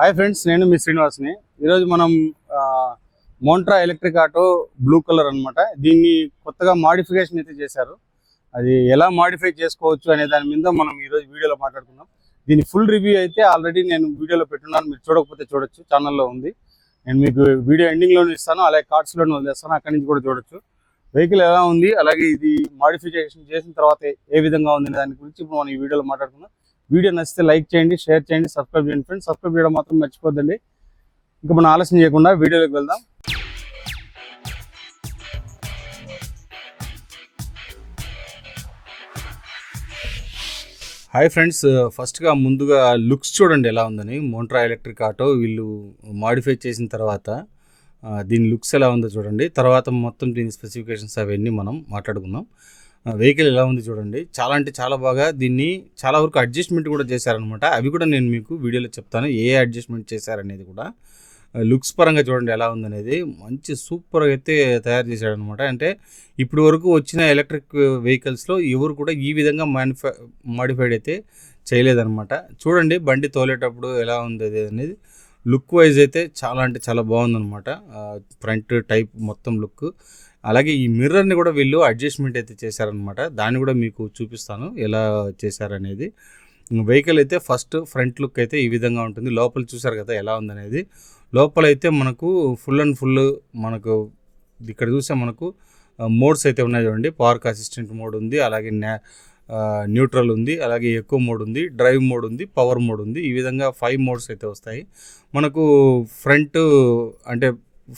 Hi friends, నేను మీ శ్రీనివాస్ని. ఈరోజు మనం Montra electric auto blue colour అనమాట. దీన్ని కొత్తగా మాడిఫికేషన్ అయితే చేశారు. అది ఎలా మాడిఫై చేసుకోవచ్చు అనే దాని మీద మనం ఈరోజు వీడియోలో మాట్లాడుకుందాం. దీని ఫుల్ రివ్యూ అయితే ఆల్రెడీ నేను వీడియోలో పెట్టున్నాను. మీరు చూడకపోతే చూడొచ్చు, ఛానల్లో ఉంది. నేను మీకు వీడియో ఎండింగ్లోనే ఇస్తాను, అలాగే కార్డ్స్లోనే వదిలేస్తాను, అక్కడి నుంచి కూడా చూడొచ్చు. వెహికల్ ఎలా ఉంది, అలాగే ఇది మాడిఫికేషన్ చేసిన తర్వాత ఏ విధంగా ఉంది దాని గురించి ఇప్పుడు మనం ఈ వీడియోలో మాట్లాడుకుందాం. వీడియో నచ్చితే లైక్ చేయండి, షేర్ చేయండి, సబ్స్క్రైబ్ చేయండి ఫ్రెండ్స్. సబ్స్క్రైబ్ చేయడం మాత్రం మర్చిపోద్దండి. ఇంకా మనం ఆలస్యం చేయకుండా వీడియోలోకి వెళ్దాం. హాయ్ ఫ్రెండ్స్, ఫస్ట్గా ముందుగా లుక్స్ చూడండి ఎలా ఉందని. మోంట్రా ఎలక్ట్రిక్ ఆటో వీళ్ళు మాడిఫై చేసిన తర్వాత దీని లుక్స్ ఎలా ఉందో చూడండి. తర్వాత మొత్తం దీని స్పెసిఫికేషన్స్ అవన్నీ మనం మాట్లాడుకుందాం. వెహికల్ ఎలా ఉంది చూడండి. చాలా అంటే చాలా బాగా దీన్ని చాలా వరకు అడ్జస్ట్మెంట్ కూడా చేశారనమాట. అవి కూడా నేను మీకు వీడియోలో చెప్తాను, ఏ అడ్జస్ట్మెంట్ చేశారనేది కూడా. లుక్స్ పరంగా చూడండి ఎలా ఉందనేది. మంచి సూపర్గా అయితే తయారు చేశాడనమాట. అంటే ఇప్పుడు వరకు వచ్చిన ఎలక్ట్రిక్ వెహికల్స్లో ఎవరు కూడా ఈ విధంగా మాడిఫైడ్ అయితే చేయలేదన్నమాట. చూడండి బండి తోలేటప్పుడు ఎలా ఉంది అనేది. లుక్ వైజ్ అయితే చాలా అంటే చాలా బాగుందన్నమాట. ఫ్రంట్ టైప్ మొత్తం లుక్. అలాగే ఈ మిర్రర్ని కూడా వీళ్ళు అడ్జస్ట్మెంట్ అయితే చేశారనమాట. దాన్ని కూడా మీకు చూపిస్తాను ఎలా చేశారనేది. వెహికల్ అయితే ఫస్ట్ ఫ్రంట్ లుక్ అయితే ఈ విధంగా ఉంటుంది. లోపల చూసారు కదా ఎలా ఉందనేది. లోపల అయితే మనకు ఫుల్ అండ్ ఫుల్ మనకు ఇక్కడ చూసే మనకు మోడ్స్ అయితే ఉన్నాయి చూడండి. పార్క్ అసిస్టెంట్ మోడ్ ఉంది, అలాగే న్యూట్రల్ ఉంది, అలాగే ఎక్కువ మోడ్ ఉంది, డ్రైవ్ మోడ్ ఉంది, పవర్ మోడ్ ఉంది. ఈ విధంగా 5 మోడ్స్ అయితే వస్తాయి మనకు. అంటే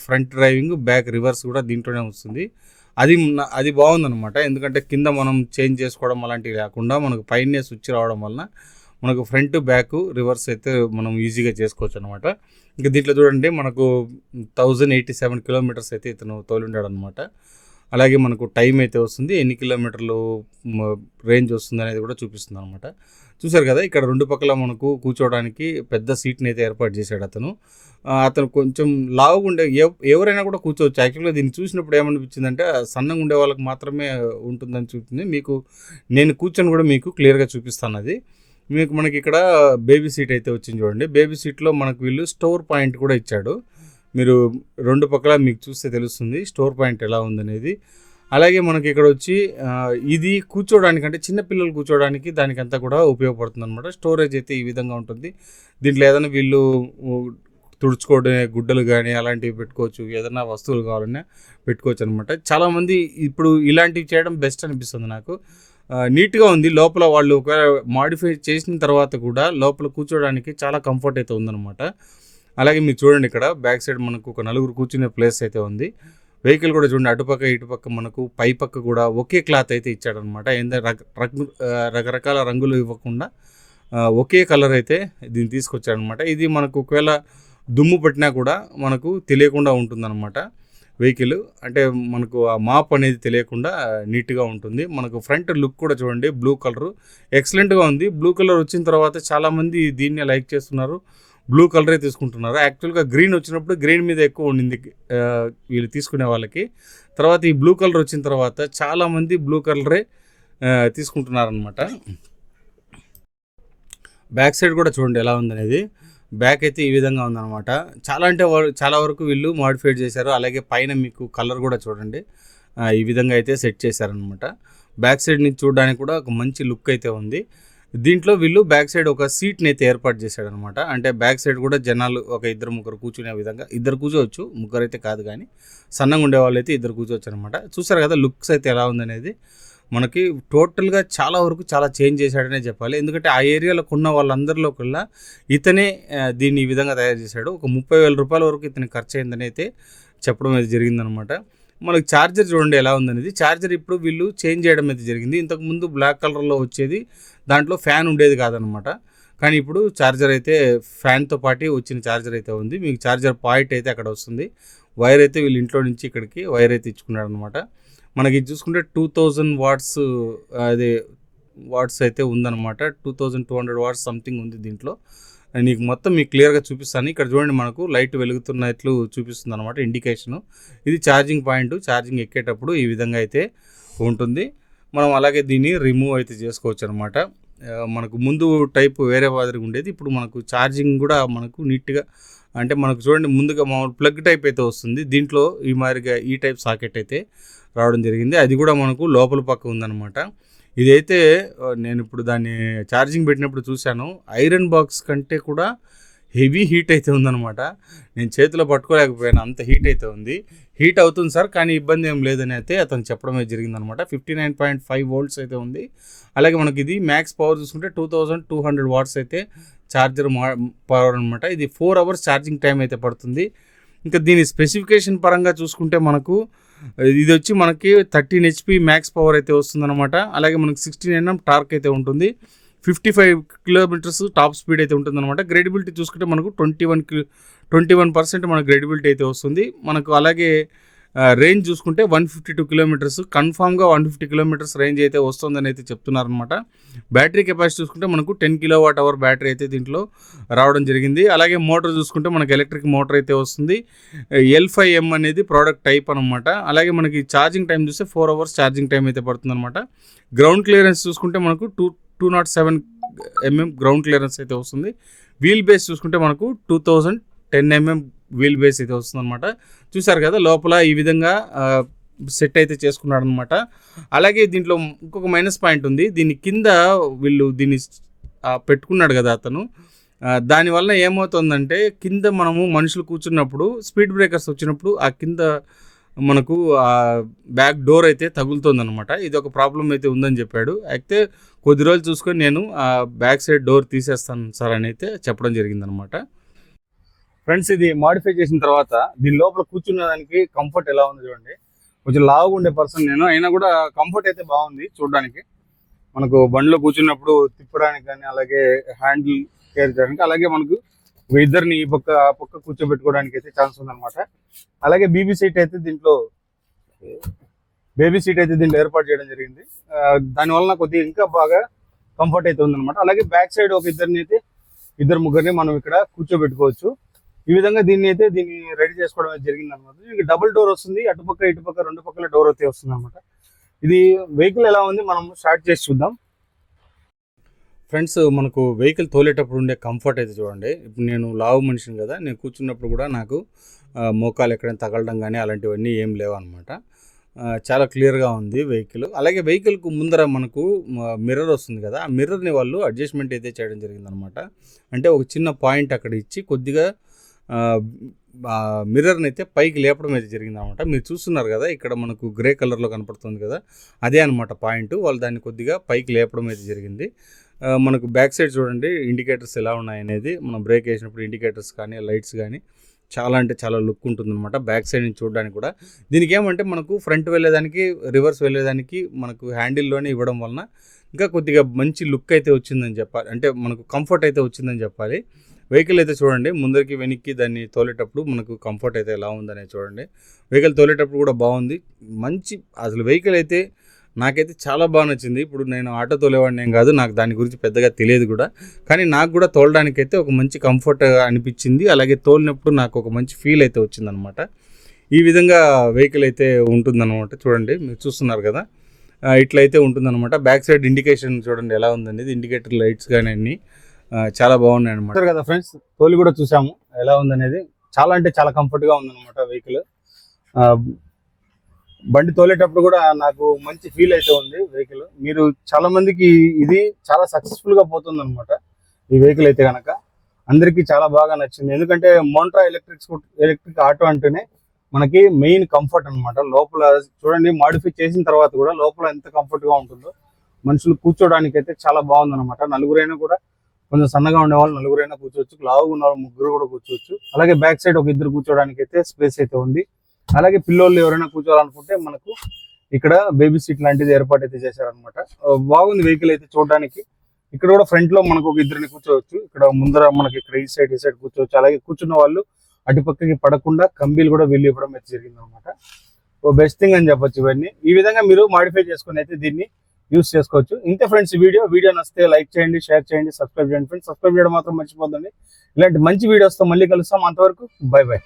ఫ్రంట్ డ్రైవింగ్, బ్యాక్ రివర్స్ కూడా దీంట్లోనే వస్తుంది. అది బాగుందనమాట. ఎందుకంటే కింద మనం చేంజ్ చేసుకోవడం అలాంటివి లేకుండా మనకు పైనే స్విచ్ రావడం వలన మనకు ఫ్రంట్ బ్యాక్ రివర్స్ అయితే మనం ఈజీగా చేసుకోవచ్చు అనమాట. ఇంకా దీంట్లో చూడండి మనకు 1087 కిలోమీటర్స్ అయితే ఇతను తోలుండాడు అనమాట. అలాగే మనకు టైం అయితే వస్తుంది, ఎన్ని కిలోమీటర్లు రేంజ్ వస్తుంది అనేది కూడా చూపిస్తుంది అనమాట. చూసారు కదా ఇక్కడ రెండు పక్కల మనకు కూర్చోవడానికి పెద్ద సీట్ని అయితే ఏర్పాటు చేశాడు అతను కొంచెం లావుగా ఉండే ఎవరైనా కూడా కూర్చోవచ్చు. యాక్చువల్గా దీన్ని చూసినప్పుడు ఏమనిపించిందంటే సన్నగా ఉండే వాళ్ళకి మాత్రమే ఉంటుందని చూపించింది. మీకు నేను కూర్చొని కూడా మీకు క్లియర్గా చూపిస్తాను. అది మనకి ఇక్కడ బేబీ సీట్ అయితే వచ్చింది చూడండి. బేబీ సీట్లో మనకు వీళ్ళు స్టోర్ పాయింట్ కూడా ఇచ్చాడు. మీరు రెండు పక్కల మీకు చూస్తే తెలుస్తుంది స్టోర్ పాయింట్ ఎలా ఉందనేది. అలాగే మనకి ఇక్కడ వచ్చి ఇది కూర్చోడానికి అంటే చిన్నపిల్లలు కూర్చోడానికి దానికంతా కూడా ఉపయోగపడుతుంది అనమాట. స్టోరేజ్ అయితే ఈ విధంగా ఉంటుంది. దీంట్లో ఏదైనా వీళ్ళు తుడుచుకోవడం గుడ్డలు కానీ అలాంటివి పెట్టుకోవచ్చు, ఏదైనా వస్తువులు కావాలన్నా పెట్టుకోవచ్చు అనమాట. చాలామంది ఇప్పుడు ఇలాంటివి చేయడం బెస్ట్ అనిపిస్తుంది నాకు. నీట్గా ఉంది. లోపల వాళ్ళు ఒకవేళ మాడిఫై చేసిన తర్వాత కూడా లోపల కూర్చోడానికి చాలా కంఫర్ట్ అయితే ఉందన్నమాట. అలాగే మీరు చూడండి ఇక్కడ బ్యాక్ సైడ్ మనకు ఒక నలుగురు కూర్చునే ప్లేస్ అయితే ఉంది. వెహికల్ కూడా చూడండి అటుపక్క ఇటుపక్క మనకు పై పక్క కూడా ఒకే క్లాత్ అయితే ఇచ్చాడనమాట. రకరకాల రంగులు ఇవ్వకుండా ఒకే కలర్ అయితే దీన్ని తీసుకొచ్చాడనమాట. ఇది మనకు ఒకవేళ దుమ్ము పట్టినా కూడా మనకు తెలియకుండా ఉంటుందన్నమాట. వెహికల్ అంటే మనకు ఆ మాప్ అనేది తెలియకుండా నీట్గా ఉంటుంది. మనకు ఫ్రంట్ లుక్ కూడా చూడండి, బ్లూ కలర్ ఎక్సలెంట్గా ఉంది. బ్లూ కలర్ వచ్చిన తర్వాత చాలామంది దీన్ని లైక్ చేస్తున్నారు, బ్లూ కలరే తీసుకుంటున్నారు. యాక్చువల్గా గ్రీన్ వచ్చినప్పుడు గ్రీన్ మీద ఎక్కువ ఉండింది వీళ్ళు తీసుకునే వాళ్ళకి. తర్వాత ఈ బ్లూ కలర్ వచ్చిన తర్వాత చాలామంది బ్లూ కలరే తీసుకుంటున్నారనమాట. బ్యాక్ సైడ్ కూడా చూడండి ఎలా ఉందనేది. బ్యాక్ అయితే ఈ విధంగా ఉందన్నమాట. చాలా వరకు వీళ్ళు మాడిఫైడ్ చేశారు. అలాగే పైన మీకు కలర్ కూడా చూడండి ఈ విధంగా అయితే సెట్ చేశారనమాట. బ్యాక్ సైడ్ నుంచి చూడడానికి కూడా ఒక మంచి లుక్ అయితే ఉంది. దీంట్లో వీళ్ళు బ్యాక్ సైడ్ ఒక సీట్ని అయితే ఏర్పాటు చేశాడనమాట. అంటే బ్యాక్ సైడ్ కూడా జనాలు ఒక ఇద్దరు ముగ్గురు కూర్చునే విధంగా, ఇద్దరు కూర్చోవచ్చు, ముగ్గురు అయితే కాదు, కానీ సన్నగా ఉండే వాళ్ళు అయితే ఇద్దరు కూర్చోవచ్చు అనమాట. చూసారు కదా లుక్స్ అయితే ఎలా ఉందనేది. మనకి టోటల్గా చాలా వరకు చాలా చేంజ్ చేశాడనే చెప్పాలి. ఎందుకంటే ఆ ఏరియాలో ఉన్న వాళ్ళందరిలో కల్లా ఇతనే దీన్ని ఈ విధంగా తయారు చేశాడు. ఒక 30,000 రూపాయల వరకు ఇతనికి ఖర్చు అయిందని అయితే చెప్పడం అయితే జరిగిందనమాట. మనకి ఛార్జర్ చూడండి ఎలా ఉందనేది. ఛార్జర్ ఇప్పుడు వీళ్ళు చేంజ్ చేయడం అయితే జరిగింది. ఇంతకుముందు బ్లాక్ కలర్లో వచ్చేది, దాంట్లో ఫ్యాన్ ఉండేది కాదనమాట. కానీ ఇప్పుడు ఛార్జర్ అయితే ఫ్యాన్తో పాటు వచ్చిన ఛార్జర్ అయితే ఉంది. మీకు ఛార్జర్ పాయింట్ అయితే అక్కడ వస్తుంది. వైర్ అయితే వీళ్ళు ఇంట్లో నుంచి ఇక్కడికి వైర్ అయితే ఇచ్చుకున్నాడు అనమాట. మనకి చూసుకుంటే 2000 వాట్స్ అదే వాట్స్ అయితే ఉందన్నమాట. 2200 వాట్స్ సంథింగ్ ఉంది దీంట్లో. నీకు మొత్తం మీకు క్లియర్గా చూపిస్తాను. ఇక్కడ చూడండి మనకు లైట్ వెలుగుతున్నట్లు చూపిస్తుంది అనమాట, ఇండికేషను. ఇది ఛార్జింగ్ పాయింట్. ఛార్జింగ్ ఎక్కేటప్పుడు ఈ విధంగా అయితే ఉంటుంది. మనం అలాగే దీన్ని రిమూవ్ అయితే చేసుకోవచ్చు అనమాట. మనకు ముందు టైప్ వేరే మాదిరిగా ఉండేది. ఇప్పుడు మనకు ఛార్జింగ్ కూడా మనకు నీట్గా, అంటే మనకు చూడండి ముందుగా మామూలు ప్లగ్ టైప్ అయితే వస్తుంది. దీంట్లో ఈ మాదిరిగా ఈ టైప్ సాకెట్ అయితే రావడం జరిగింది. అది కూడా మనకు లోపల పక్క ఉందన్నమాట. ఇదైతే నేను ఇప్పుడు దాన్ని ఛార్జింగ్ పెట్టినప్పుడు చూశాను, ఐరన్ బాక్స్ కంటే కూడా హెవీ హీట్ అయితే ఉందన్నమాట. నేను చేతిలో పట్టుకోలేకపోయాను, అంత హీట్ అయితే ఉంది. హీట్ అవుతుంది సార్, కానీ ఇబ్బంది ఏం లేదని అయితే అతను చెప్పడమే జరిగిందనమాట. 59.5 వోల్ట్స్ అయితే ఉంది. అలాగే మనకి ఇది మ్యాక్స్ పవర్ చూసుకుంటే 2200 వాట్స్ అయితే ఛార్జర్ పవర్ అనమాట. ఇది 4 అవర్స్ ఛార్జింగ్ టైం అయితే పడుతుంది. ఇంకా దీని స్పెసిఫికేషన్ పరంగా చూసుకుంటే మనకు ఇది వచ్చి మనకి 13 HP మ్యాక్స్ పవర్ అయితే వస్తుందన్నమాట. అలాగే మనకి 16 Nm టార్క్ అయితే ఉంటుంది. 55 కిలోమీటర్స్ టాప్ స్పీడ్ అయితే ఉంటుందన్నమాట. గ్రేడబిలిటీ చూసుకుంటే మనకు 21% మన గ్రేడబిలిటీ అయితే వస్తుంది మనకు. అలాగే రేంజ్ చూసుకుంటే 152 కిలోమీటర్స్, కన్ఫామ్గా 150 కిలోమీటర్స్ రేంజ్ అయితే వస్తుందని అయితే చెప్తున్నారనమాట. బ్యాటరీ కెపాసిటీ చూసుకుంటే మనకు 10 kWh బ్యాటరీ అయితే దీంట్లో రావడం జరిగింది. అలాగే మోటార్ చూసుకుంటే మనకి ఎలక్ట్రిక్ మోటార్ అయితే వస్తుంది. L5M అనేది ప్రోడక్ట్ టైప్ అనమాట. అలాగే మనకి ఛార్జింగ్ టైం చూస్తే 4 అవర్స్ ఛార్జింగ్ టైం అయితే పడుతుంది అనమాట. గ్రౌండ్ క్లియరెన్స్ చూసుకుంటే మనకు 207 mm గ్రౌండ్ క్లియరెన్స్ అయితే వస్తుంది. వీల్ బేస్ చూసుకుంటే మనకు 2010 mm వీల్ బేస్ అయితే వస్తుంది అనమాట. చూసారు కదా లోపల ఈ విధంగా సెట్ అయితే చేసుకున్నాడు అనమాట. అలాగే దీంట్లో ఇంకొక మైనస్ పాయింట్ ఉంది. దీని కింద వీళ్ళు దీన్ని పెట్టుకున్నాడు కదా అతను, దానివల్ల ఏమవుతుందంటే కింద మనము మనుషులు కూర్చున్నప్పుడు స్పీడ్ బ్రేకర్స్ వచ్చినప్పుడు ఆ కింద మనకు బ్యాక్ డోర్ అయితే తగులుతుందనమాట. ఇది ఒక ప్రాబ్లం అయితే ఉందని చెప్పాడు. అయితే కొద్ది రోజులు చూసుకొని నేను బ్యాక్ సైడ్ డోర్ తీసేస్తాను సార్ అని అయితే చెప్పడం జరిగిందనమాట. ఫ్రెండ్స్, ఇది మాడిఫై చేసిన తర్వాత దీని లోపల కూర్చున్న దానికి కంఫర్ట్ ఎలా ఉంది చూడండి. కొంచెం లావుగా ఉండే పర్సన్ నేను, అయినా కూడా కంఫర్ట్ అయితే బాగుంది చూడడానికి. మనకు బండిలో కూర్చున్నప్పుడు తిప్పడానికి కానీ, అలాగే హ్యాండిల్ కేర్ చేయడానికి, అలాగే మనకు ఇద్దరిని ఈ పక్క ఆ పక్క కూర్చోబెట్టుకోవడానికి అయితే ఛాన్స్ ఉందన్నమాట. అలాగే బేబీ సీట్ అయితే దీంట్లో ఏర్పాటు చేయడం జరిగింది. దానివల్ల కొద్దిగా ఇంకా బాగా కంఫర్ట్ అయితే ఉందన్నమాట. అలాగే బ్యాక్ సైడ్ ఒక ఇద్దరు ముగ్గురిని మనం ఇక్కడ కూర్చోబెట్టుకోవచ్చు. ఈ విధంగా దీన్ని రెడీ చేసుకోవడం జరిగింది అనమాట. ఇది డబుల్ డోర్ వస్తుంది, అటుపక్క ఇటుపక్క రెండు పక్కల డోర్ అయితే వస్తుంది అనమాట. ఇది వెహికల్ ఎలా ఉంది మనం స్టార్ట్ చేసి చూద్దాం. ఫ్రెండ్స్, మనకు వెహికల్ తోలేటప్పుడు ఉండే కంఫర్ట్ అయితే చూడండి. ఇప్పుడు నేను లావు మనిషిని కదా, నేను కూర్చున్నప్పుడు కూడా నాకు మోకాలు ఎక్కడైనా తగలడం కానీ అలాంటివన్నీ ఏం లేవు అనమాట. చాలా క్లియర్గా ఉంది వెహికల్. అలాగే వెహికల్కు ముందర మనకు మిర్రర్ వస్తుంది కదా, ఆ మిర్రర్ని వాళ్ళు అడ్జస్ట్మెంట్ అయితే చేయడం జరిగిందనమాట. అంటే ఒక చిన్న పాయింట్ అక్కడ ఇచ్చి కొద్దిగా మిర్రర్ని అయితే పైకి లేపడం అయితే జరిగింది అనమాట. మీరు చూస్తున్నారు కదా, ఇక్కడ మనకు గ్రే కలర్లో కనపడుతుంది కదా, అదే అనమాట పాయింట్. వాళ్ళు దాన్ని కొద్దిగా పైకి లేపడం అయితే జరిగింది. మనకు బ్యాక్ సైడ్ చూడండి ఇండికేటర్స్ ఎలా ఉన్నాయనేది, మనం బ్రేక్ వేసినప్పుడు ఇండికేటర్స్ కానీ లైట్స్ కానీ చాలా అంటే చాలా లుక్ ఉంటుందన్నమాట బ్యాక్ సైడ్ నుంచి చూడడానికి కూడా. దీనికి ఏమంటే మనకు ఫ్రంట్ వెళ్ళేదానికి రివర్స్ వెళ్ళేదానికి మనకు హ్యాండిల్లోనే ఇవ్వడం వలన ఇంకా కొద్దిగా మంచి లుక్ అయితే వచ్చిందని చెప్పాలి, అంటే మనకు కంఫర్ట్ అయితే వచ్చిందని చెప్పాలి. వెహికల్ అయితే చూడండి ముందరికి వెనక్కి దాన్ని తోలేటప్పుడు మనకు కంఫర్ట్ అయితే ఎలా ఉందనేది చూడండి. వెహికల్ తోలేటప్పుడు కూడా బాగుంది, మంచి అసలు వెహికల్ అయితే నాకైతే చాలా బాగా నచ్చింది. ఇప్పుడు నేను ఆటో తోలేవాడిని ఏం కాదు, నాకు దాని గురించి పెద్దగా తెలియదు కూడా, కానీ నాకు కూడా తోలడానికైతే ఒక మంచి కంఫర్ట్ అనిపించింది. అలాగే తోలినప్పుడు నాకు ఒక మంచి ఫీల్ అయితే వచ్చిందనమాట. ఈ విధంగా వెహికల్ అయితే ఉంటుందన్నమాట. చూడండి మీరు చూస్తున్నారు కదా, ఇట్లయితే ఉంటుందన్నమాట. బ్యాక్ సైడ్ ఇండికేషన్ చూడండి ఎలా ఉందనేది, ఇండికేటర్ లైట్స్ కానీ అన్నీ చాలా బాగున్నాయి అనమాట కదా ఫ్రెండ్స్. తోలి కూడా చూసాము ఎలా ఉందనేది, చాలా అంటే చాలా కంఫర్ట్గా ఉందన్నమాట వెహికల్. బండి తోలేటప్పుడు కూడా నాకు మంచి ఫీల్ అయితే ఉంది వెహికల్. మీరు చాలా మందికి ఇది చాలా సక్సెస్ఫుల్గా పోతుంది అనమాట ఈ వెహికల్ అయితే కనుక. అందరికీ చాలా బాగా నచ్చింది, ఎందుకంటే మోంట్రా ఎలక్ట్రిక్ ఆటో అంటేనే మనకి మెయిన్ కంఫర్ట్ అనమాట. లోపల చూడండి మాడిఫై చేసిన తర్వాత కూడా లోపల ఎంత కంఫర్ట్గా ఉంటుందో, మనుషులు కూర్చోడానికి అయితే చాలా బాగుందన్నమాట. నలుగురైనా కూడా, కొంచెం సన్నగా ఉండే వాళ్ళు నలుగురైనా కూర్చోవచ్చు, లావుగా ఉన్న వాళ్ళు ముగ్గురు కూడా కూర్చోవచ్చు. అలాగే బ్యాక్ సైడ్ ఒక ఇద్దరు కూర్చోడానికి అయితే స్పేస్ అయితే ఉంది. అలాగే పిల్లోళ్ళు ఎవరైనా కూర్చోవాలనుకుంటే మనకు ఇక్కడ బేబీ సీట్ లాంటిది ఏర్పాటు అయితే చేశారనమాట. బాగుంది వెహికల్ అయితే చూడడానికి. ఇక్కడ కూడా ఫ్రంట్ లో మనకు ఒక ఇద్దరిని కూర్చోవచ్చు, ఇక్కడ ముందర మనకి ఇక్కడ ఈ సైడ్ కూర్చోవచ్చు. అలాగే కూర్చున్న వాళ్ళు అటుపక్కకి పడకుండా కంబీలు కూడా వెళ్ళి ఇవ్వడం అయితే జరిగింది అనమాట. బెస్ట్ థింగ్ అని చెప్పొచ్చు. ఇవన్నీ ఈ విధంగా మీరు మాడిఫై చేసుకుని అయితే దీన్ని యూస్ చేసుకోవచ్చు. ఇంతే ఫ్రెండ్స్, వీడియో నచ్చితే లైక్ చేయండి, షేర్ చేయండి, సబ్స్క్రైబ్ చేయండి ఫ్రెండ్స్. సబ్స్క్రైబ్ చేయడం మాత్రం మర్చిపోద్దండి. ఇలాంటి మంచి వీడియోస్తో మళ్ళీ కలుస్తాం. అంతవరకు బై బై.